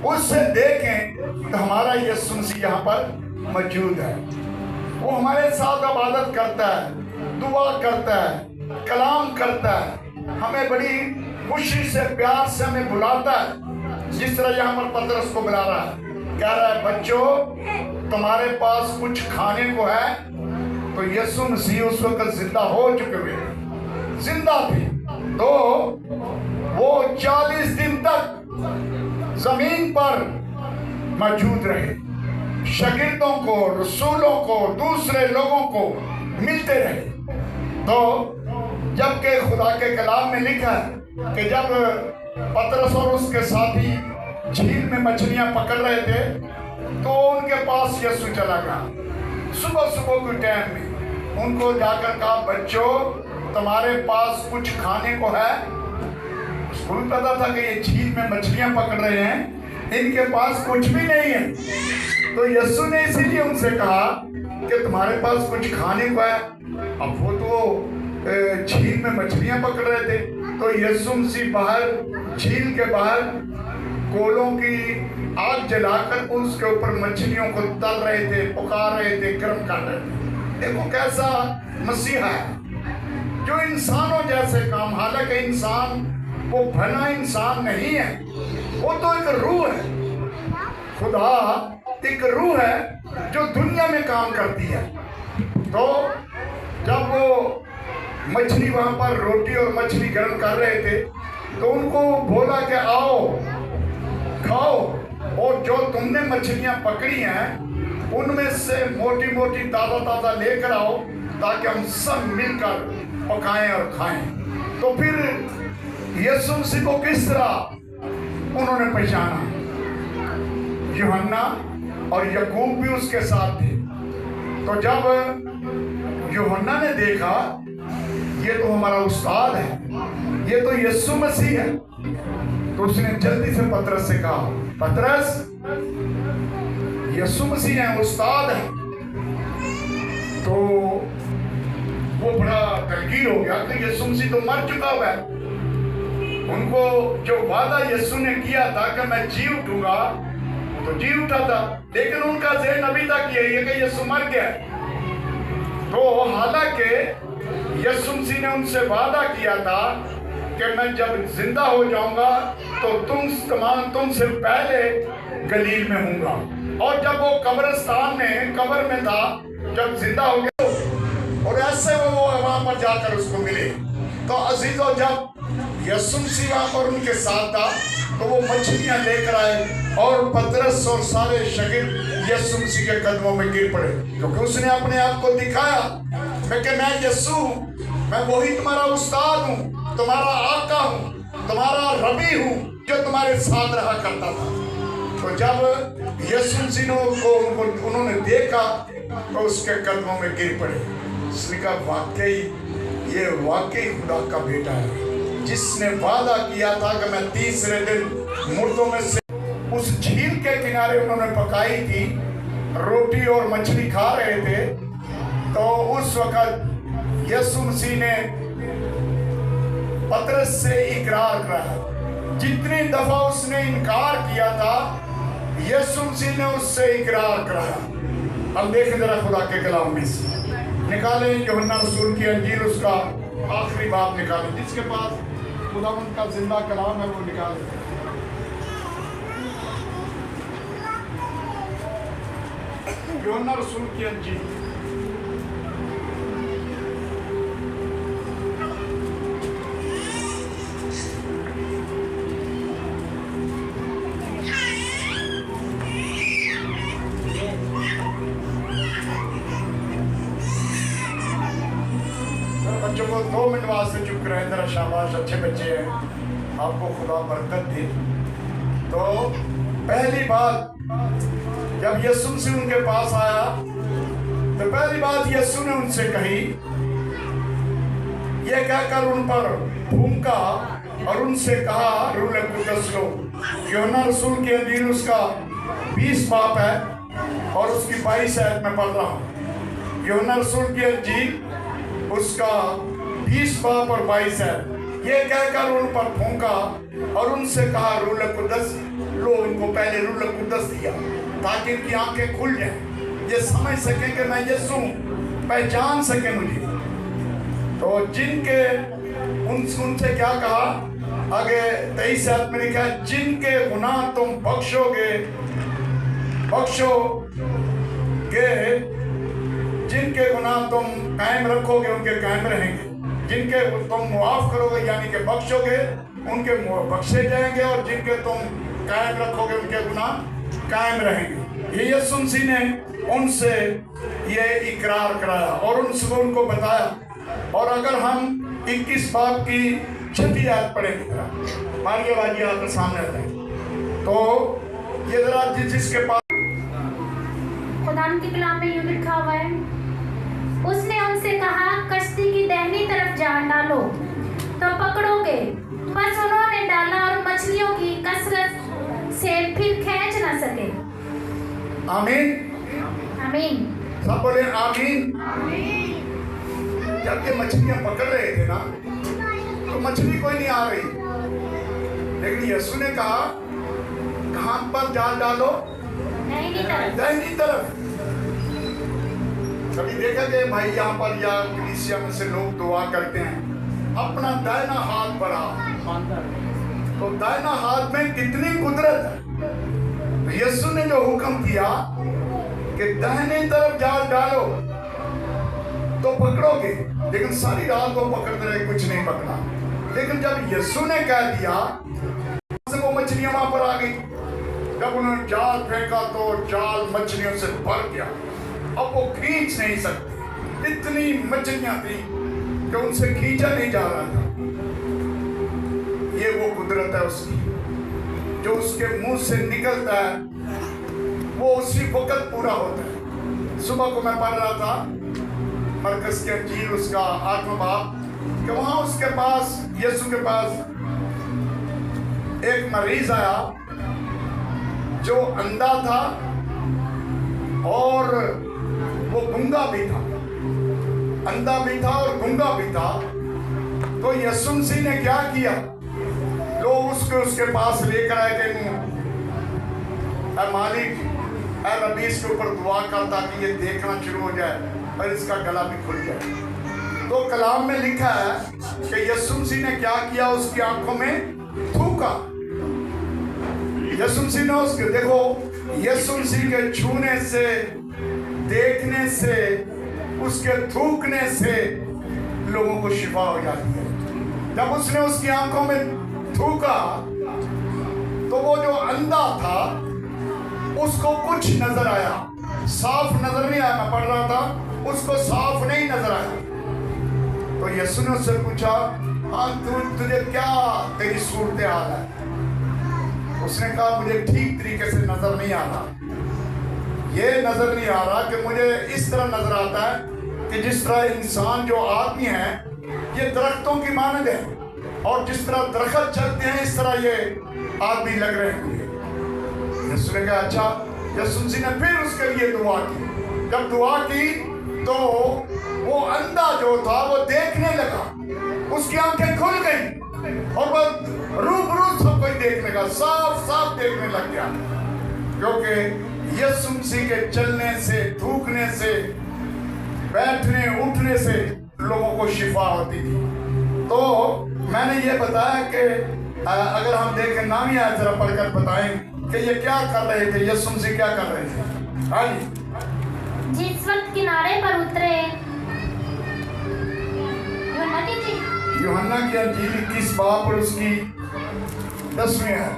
اس سے دیکھیں تو ہمارا یسوع مسیح یہاں پر موجود ہے. وہ ہمارے ساتھ عبادت کرتا ہے, دعا کرتا ہے, کلام کرتا ہے, ہمیں بڑی خوشی سے پیار سے ہمیں بلاتا ہے, جس طرح یہاں پر پطرس کو بلا رہا ہے. کہہ رہا ہے بچوں تمہارے پاس کچھ کھانے کو ہے. تو یسوع مسیح اس وقت زندہ ہو چکے ہوئے, زندہ تھے, تو وہ 40 دن تک زمین پر موجود رہے, شاگردوں کو, رسولوں کو, دوسرے لوگوں کو ملتے رہے. تو جبکہ خدا کے کلام میں لکھا ہے کہ جب پطرس اور اس کے ساتھی جھیل میں مچھلیاں پکڑ رہے تھے تو ان کے پاس یسوع چلا گیا. صبح صبح کے ٹائم میں ان کو جا کر کہا بچوں تمہارے پاس کچھ کھانے کو ہے. اس کو بھی پتا تھا کہ یہ جھیل میں مچھلیاں پکڑ رہے ہیں, ان کے پاس کچھ بھی نہیں ہے. تو یسوع نے اسی لیے ان سے کہا کہ تمہارے پاس کچھ کھانے کو ہے. اب وہ تو جھیل میں مچھلیاں پکڑ رہے تھے, تو یسوع مسیح باہر جھیل کے باہر کولوں کی آگ جلا کر اس کے اوپر مچھلیوں کو تل رہے تھے, پکا رہے تھے, گرم کر رہے تھے. دیکھو کیسا مسیحا ہے جو انسانوں جیسے کام, حالانکہ انسان وہ بھلا انسان نہیں ہے, وہ تو ایک روح ہے. خدا ایک روح ہے جو دنیا میں کام کرتی ہے. تو جب وہ مچھلی وہاں پر روٹی اور مچھلی گرم کر رہے تھے تو ان کو بولا کہ آؤ کھاؤ, اور جو تم نے مچھلیاں پکڑی ہیں ان میں سے موٹی موٹی تازہ تازہ لے کر آؤ تاکہ ہم سب مل کر پکائیں اور کھائیں. تو پھر یسوع مسیح کو کس طرح انہوں نے پہچانا؟ یوحنا اور یعقوب بھی اس کے ساتھ تھے. تو جب یوحنا نے دیکھا یہ تو ہمارا استاد ہے, یہ تو یسوع مسیح ہے, تو اس نے جلدی سے پطرس سے کہا پطرس یسوع مسیح ہے, استاد ہے. تو وہ بڑا دلگیر ہو گیا کہ یسوع مسیح تو مر چکا ہوا ہے. ان کو جو وعدہ یسوع نے کیا تھا کہ میں جی اٹھوں گا تو جی اٹھا تھا, لیکن ان کا ذہن ابھی تک یہی ہے کہ یسوع مر گیا. تو حالانکہ یسوع مسیح نے ان سے وعدہ کیا تھا کہ میں جب زندہ ہو جاؤں گا تو تم سے پہلے گلیل میں ہوں گا. اور جب وہ قبرستان میں قبر میں تھا, جب زندہ ہو گیا اور ایسے وہ وہاں پر جا کر اس کو ملے. تو عزیزو جب یسوع مسیح وہاں پر ان کے ساتھ تھا تو وہ مچھلیاں لے کر آئے اور پطرس اور سارے شاگرد یسوع مسیح کے قدموں میں گر پڑے, کیونکہ اس نے اپنے آپ کو دکھایا کہ میں یسوع, میں وہی تمہارا استاد ہوں, تمہارا آقا ہوں, تمہارا ربی ہوں جو تمہارے ساتھ رہا کرتا تھا. تو جب یسوع مسیح کو انہوں نے دیکھا تو اس کے قدموں میں گر پڑے. اس نے کہا واقعی یہ واقعی خدا کا بیٹا ہے جس نے وعدہ کیا تھا کہ میں تیسرے دن مردوں میں سے. اس جھیل کے کنارے انہوں نے پکائی تھی روٹی اور مچھلی کھا رہے تھے. تو اس وقت یسوع مسیح نے پطرس سے اقرار کرا. جتنی دفعہ اس نے انکار کیا تھا یسوع مسیح نے اس سے اقرار کرایا. اب دیکھیں ذرا خدا کے کلام میں سے نکالیں یوحنا رسول کی انجیل, اس کا آخری باب نکالیں. جس کے پاس خداوند کا زندہ کلام ہے وہ نکالیں. یوحنا رسول کی انجیل بچوں کو 2 منٹ واسطے چپ رہے, ذرا شاباش, اچھے بچے ہیں, آپ کو خدا برکت دے. تو پہلی بات جب یسوع مسیح ان کے پاس آیا تو پہلی بات یسوع نے ان سے کہی, یہ کہہ کر ان پر پھونکا اور ان سے کہا روح القدس لو. یوحنا رسول کی انجیل اس کا 20 باب ہے اور اس کی 22 آیت میں پڑھ رہا ہوں. یوحنا رسول کی انجیل اس کا 20 باب اور 22 ہے. ये कहकर उन पर फूंका और उनसे कहा रूह कुद्दस लो। उनको पहले रूह कुद्दस दिया ताकि इनकी आंखें खुल जाएं, ये समझ सकें कि मैं यीशु हूं, पहचान सके मुझे। तो जिनके उनसे क्या कहा आगे 23 आयत में लिखा है, जिनके गुनाह तुम बख्शोगे जिनके गुनाह तुम कायम रखोगे उनके कायम रहेंगे, जिनके तुम मुआफ करोगे यानी कि बख्शोगे उनके बख्शे जाएंगे, और जिनके तुम कायम रखोगे उनके गुनाह कायम रहेंगे। ये यीशु मसीह ने उनसे ये इकरार कराया और उनको बताया। और अगर हम 21 बाब की 6 आयत पढ़ेंगे, मारिए बाजी आपके सामने रहे, तो ये जरा जिसके पास खुदा के कलाम में यूं लिखा हुआ है, उसने उनसे कहा कश्ती की दाहिनी तरफ जाल डालो तो पकड़ोगे। बस उन्होंने डाला और मछलियों की कसरत से फिर खींच न सके। आमीन आमीन। सब बोले आमीन। जब ये मछलियां पकड़ रहे थे ना तो मछली कोई नहीं आ रही, लेकिन यीशु ने कहा कहां पर जाल डालो? दाहिनी तरफ। कभी देखा कि भाई यहाँ पर या कलीसिया में से लोग दुआ करते हैं अपना दाहिना हाथ बढ़ा, तो दाहिना हाथ में कितनी कुदरत है। तो यीशु ने जो हुक्म किया कि दाहिनी तरफ जाल डालो तो पकड़ोगे, लेकिन सारी रात को पकड़ते रहे, कुछ नहीं पकड़ा। लेकिन जब यीशु ने कह दिया वो मछलियां वहां पर आ गई। जब उन्होंने जाल फेंका तो जाल मछलियों से भर गया, अब वो खींच नहीं सकती, इतनी मछलियां थी कि उनसे खींचा नहीं जा रहा था। ये वो कुदरत है उसकी, जो उसके मुंह से निकलता है वो उसी वक्त पूरा होता है। सुबह को मैं पढ़ रहा था मरकज के अंजील उसका 8वां बाब कि वहां उसके पास यीशु के पास एक मरीज आया जो अंधा था और वो गूंगा भी था, अंधा भी था और गूंगा भी था। तो यीशु मसीह ने क्या किया, लोग उसके पास लेकर आए कि मालिक रबी इसके ऊपर दुआ कर ताकि ये देखना शुरू हो जाए और इसका गला भी खुल जाए। तो कलाम में लिखा है कि यीशु मसीह ने क्या किया, उसकी आंखों में थूका। यीशु मसीह ने उसके देखो, यीशु मसीह के छूने से, देखने से, उसके थूकने से लोगों को शिफा हो जाती है। जब उसने उसकी आंखों में थूका तो वो जो अंधा था उसको कुछ नजर आया, साफ नजर नहीं आया। मैं पढ़ रहा था, उसको साफ नहीं नजर आया। तो यीशु ने उससे पूछा, हाँ तुझे क्या तेरी सूरत हाल है? उसने कहा मुझे ठीक तरीके से नजर नहीं आ रहा। ये नजर नहीं आ रहा कि मुझे इस तरह नजर आता है कि जिस तरह इंसान जो आदमी है ये दरख्तों की मानद है, और जिस तरह दरख्त चलते हैं इस तरह ये आदमी लग रहे हैं। यीशु ने कहा अच्छा। यीशु मसीह ने फिर उसके लिए दुआ की। जब दुआ की तो वो अंधा जो था वो देखने लगा, उसकी आंखें खुल गई और वो रूबरू सब कोई देखने का साफ साफ देखने लग गया, क्योंकि यीशु मसीह के चलने से, थूकने से, बैठने उठने से लोगों को शिफा होती थी। तो मैंने ये बताया कि अगर हम देखें नामी आयत जरा पढ़कर बताएं कि ये क्या कर रहे थे, यीशु मसीह क्या कर रहे थे। हाँ जी। जिस वक्त किनारे पर उतरे, यूहन्ना की अंजील 21 बाब और उसकी 10वीं है,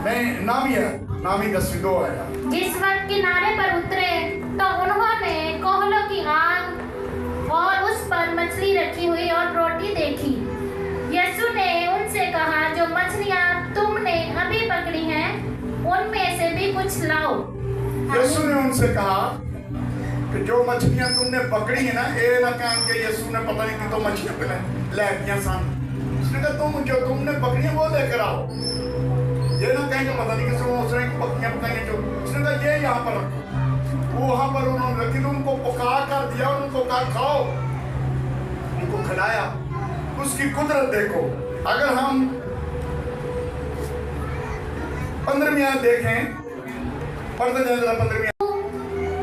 नहीं नामी 10वीं 2 आया। जिस वक्त किनारे पर उतरे तो उन्होंने कोहलों की आग और उस पर मछली रखी हुई और रोटी देखी। यीशु ने उनसे कहा, जो मछलियां तुमने अभी पकड़ी हैं उनमें से भी कुछ लाओ। यीशु ने उनसे कहा कि जो मछलियां तुमने पकड़ी है ना, ये ना कहें कि यीशु ने पता नहीं कि तो मछलियां पहले ले सन। उसने कहा तुम जो तुमने पकड़ी है वो लेकर आओ। ये ना कहें कि पता नहीं कि उसने पकड़ियां पकाई जो। उसने कहा ये यहाँ पर रखो। वो वहां पर उन्होंने रखी तो उनको पुकार कर दिया और उनको कहा खाओ। उनको खिलाया اس की कुदरत देखो। अगर हम 15वीं आयत देखें, पढ़ते जाएं जरा 15वीं।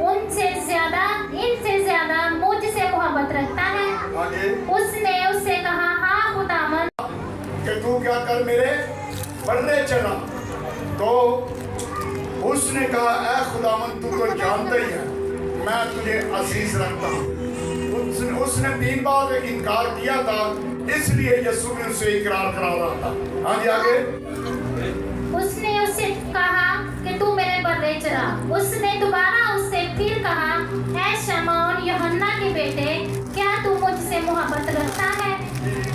उनसे ज्यादा इनसे ज्यादा मुझसे मोहब्बत रखता है। आगे उसने उससे कहा, हाँ खुदावन, कि तू क्या कर मेरे बर्रे चढ़ा। तो उसने कहा, ऐ खुदावन तू तो जानता ही है मैं तुझे अजीज रखता हूँ। उसने 3 बार इनकार किया था, इसलिए यीशु ने उसे इकरार करा रहा था। हाँ जी आगे। उसने उससे कहा कि तू मेरे बर्रे चरा। उसने दोबारा उससे फिर कहा, ऐ शमौन यूहन्ना के बेटे, क्या तू मुझसे मोहब्बत रखता है?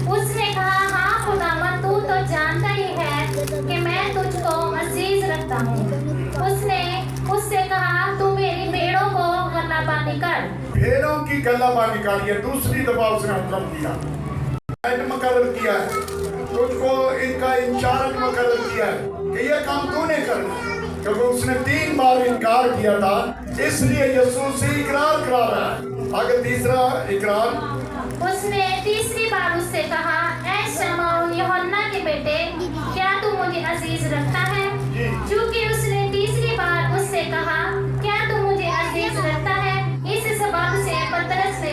उसने कहा, हाँ खुदावन, तू तो जानता ही है कि मैं तुझको अजीज रखता हूँ। उसने उससे कहा, तू मेरी भेड़ों को गल्लाबानी कर। भेड़ों की गल्लाबानी कर, ये दूसरी दफा उसने हुक्म किया, मुकर्रर किया है, तुझको इनका इंचार्ज मुकर्रर किया है कि ये काम तूने करना, क्योंकि उसने 3 बार इनकार किया था, इसलिए यीशु से इकरार करा रहा है। आगे तीसरा इकरार। उसने तीसरी बार उससे कहा, ऐ शमौन यूहन्ना के बेटे, क्या तू मुझे अजीज रखता है? क्योंकि उसने तीसरी बार उससे कहा, क्या तू मुझे अजीज रखता है, इस सबब से पतरस ने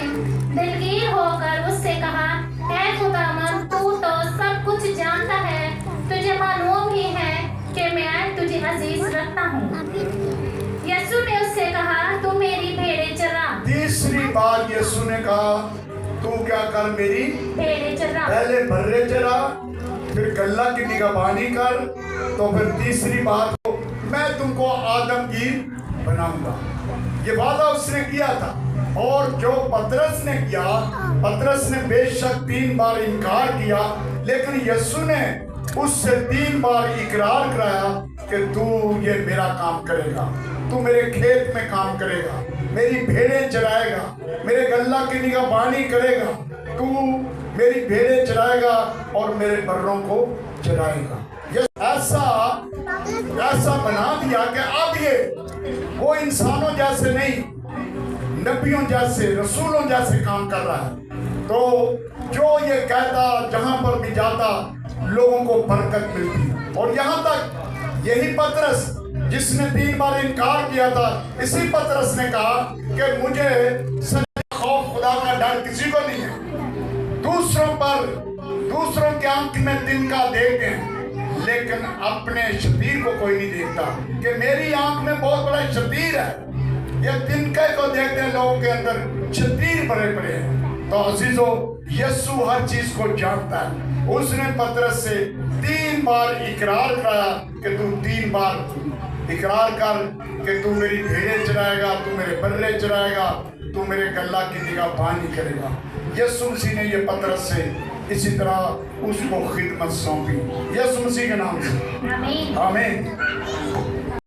दिलगीर होकर उससे कहा, ऐ खुदावन, तू तो सब कुछ जानता है, तुझे मालूम ही है कि मैं तुझे अजीज रखता हूँ। यीशु ने उससे कहा, तू मेरी भेड़ें चरा। तीसरी बार यीशु ने कहा, तू क्या कर मेरी भेड़ें चरा। पहले बर्रे चरा, फिर गल्ला की निगहबानी कर, तो फिर तीसरी बात को मैं तुमको आदमगीर बनाऊंगा। ये वादा उसने किया था। और जो पतरस ने किया, पतरस ने बेशक 3 बार इनकार किया, लेकिन यीशु ने उससे 3 बार इकरार कराया कि तू ये मेरा काम करेगा, तू मेरे खेत में काम करेगा, मेरी भेड़ें चराएगा, मेरे गल्ला की निगहबानी करेगा, तू मेरी भेड़ें चराएगा और मेरे बर्रों को चराएगा। ये ऐसा बना दिया कि अब ये वो इंसानों जैसे नहीं, नबियों जैसे, रसूलों जैसे काम कर रहा है। तो जो ये कहता, जहां पर भी जाता, लोगों को बरकत मिलती। और यहाँ तक यही पतरस जिसने 3 बार इनकार किया था, इसी पतरस ने कहा कि मुझे सच्चा खौफ खुदा का डर किसी को नहीं है। दूसरों के आंख में तिनका देखते हैं, लेकिन अपने शतीर को कोई नहीं देखता कि मेरी आंख में बहुत बड़ा शतीर है। ये तिनके को देखते हैं, लोगों के अंदर शतीर भरे पड़े हैं। तो अजीजों, यीशु हर चीज को जानता है। उसने पतरस से 3 बार इकरार कराया कि तू 3 बार इकरार कर कि तू मेरी भेड़ें चराएगा, तू मेरे बर्रे चराएगा, तू मेरे गल्ला की निगहबानी करेगा। यीशु मसीह ने ये पतरस से इसी तरह उसको खिदमत सौंपी। यीशु मसीह के नाम से आमीन। आमीन।